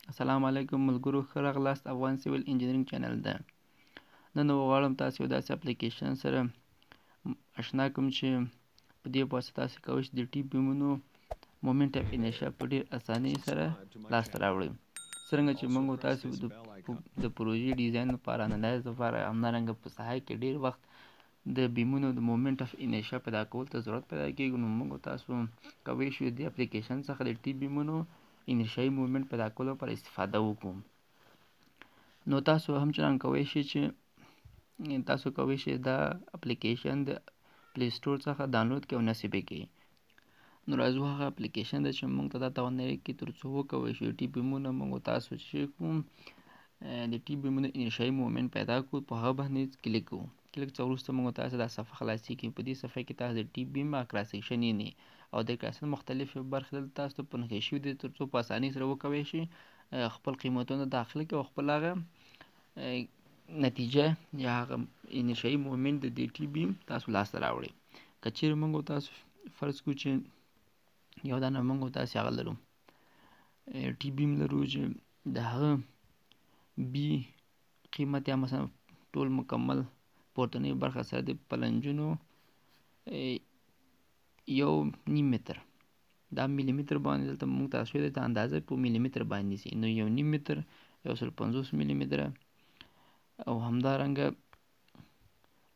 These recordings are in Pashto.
السلام علیکم ملګرو، ښه راغلاست افغان سیول انجینرینګ چینل ده. نن غواړم تاسو یو داسې اپلیکیشن سره اشنا کوم چې په دې په واسطه تاسو کولی شئ د ټي بیمونو مومنټ اف انیشیا په ډېر اسانۍ سره لاسته راوړئ. څرنګه چې موږ تاسو د پروژې ډیزاین لپاره، انالایز لپاره، همدارنګه په ساحه کې ډېر وخت د بیمونو د مومنټ اف انیشیا پیدا کول ته ضرورت پیدا کېږي، نو موږ تاسو کولی شو د اپلیکیشن څخه د ټي بیمونو انیشیایي مومنټ پیدا کولو لپاره استفاده وکړو. نو تاسو هم چنان کولی شئ چې تاسو کولی شئ دا اپلیکیشن د پلی سټور څخه ډاونلوډ کړئ او نصب یې کړئ. نو راځو هغه اپلیکیشن ده چې موږ ته دا توان لري چې تر څو وکولی شو ټي بیمونه موږ تاسو چې کوم د ټي بیمونو انیشیایي مومنټ پیدا کړو، په هغه باندې کلیک کوو. کلیک څخه وروسته موږ تاسو دا صفحه خلاصیږي. په دې صفحه کې تاسو د ټي بیم کراس سیکشن یې او د کراس مختلفې برخې دلته تاسو ته په نښې شوي دي، تر څو په اسانۍ سره وکولی شئ خپل قیمتونه داخل کړئ او خپل هغه نتیجه یا هغه انیشیایي مومنټ د دې ټي بیم تاسو لاسته راوړئ. که چیرې موږ تاسو فرض کړو چې یو دانه موږ تاسو هغه لرو ټي بیم لرو چې د هغه بي قیمت یا مثلا ټول مکمل پورتنۍ برخه سره د پلنجونو 1.5 متر، دا ملي متر باندې دلته موږ تاسو د اندازه په ملي متر باندې سي، نو 1.5 متر 150 ملي متر او همدارنګه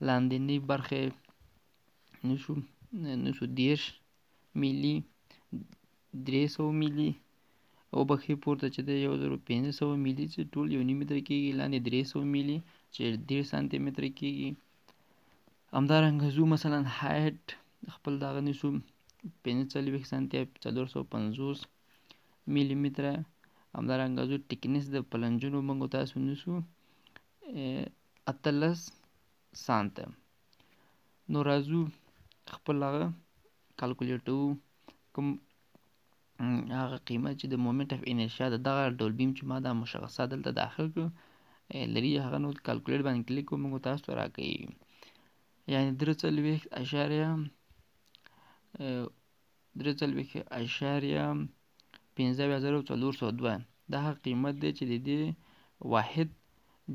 لاندنۍ برخې نشو 10 ملي 300 ملي او بخې پورته چې د 1500 ملي چې ټول 1.5 متر کېږي، لاندې 300 ملي چې 1.5 سانتي متر کېږي. همدارنګه زو مثلا هایټ خپل دغه نیسو 45 سانتي 450 ملي متر. همدارنګه زو ټیکنس د پلنجونو موږ تاسو نیسو 18 سانته. نو راځو خپل هغه کالکولیټو کوم هغه قیمت چې د مومنټ اف انیشیا د دغه ډول بیم چې ما دا مشخصات دلته داخل کړو لري، هغه نو کالکولیټ باندې کلیک کوو، موږ تاسو ته راکوي یعنی 3.15,402 دا هغه قیمت دی چې د دې واحد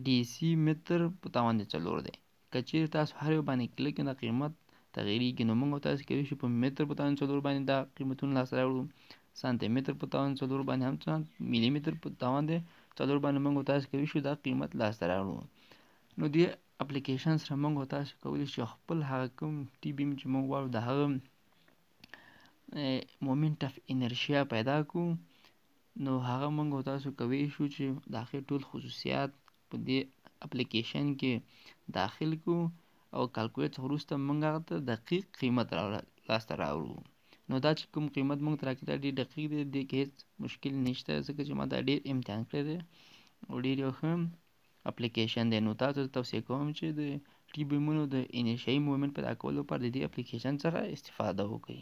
ډي سی متر په توان د 4 دی. که چیرې تاسو هر یو باندې کلیک کړئ دا قیمت تغییریږي، نو موږ تاسو کولی شو په متر په توان 4 باندې دا قیمتونه لاسته راوړو، سانتي متر په توان 4 باندې هم ملي متر په توان د 4 باندې موږ تاسو کولی شو دا قیمت لاسته راوړو. نو دې اپلیکیشن سره موږ تاسو کولی شو خپل هغه کوم ټي بیم چې موږ غواړو د هغه مومنټ اف انرشیا پیدا کړو، نو هغه موږ تاسو کولی شو چې د هغې ټول خصوصیات په دې اپلیکیشن کې داخل کړو او کالکولیټ څخه وروسته موږ هغه ته دقیق قیمت لاسته راوړو. نو دا چې کوم قیمت موږ ته راکړي دا ډېر دقیق دی، دې کې هېڅ مشکل نشته، ځکه چې ما دا ډېر امتحان کړی دی او ډېر یو ښه اپلیکیشن دی. نو تاسو ته توصیه کوم چې د ټي بیمونو د انیشیایي مومنټ پیدا کولو لپاره د دې اپلیکیشن څخه استفاده وکړئ.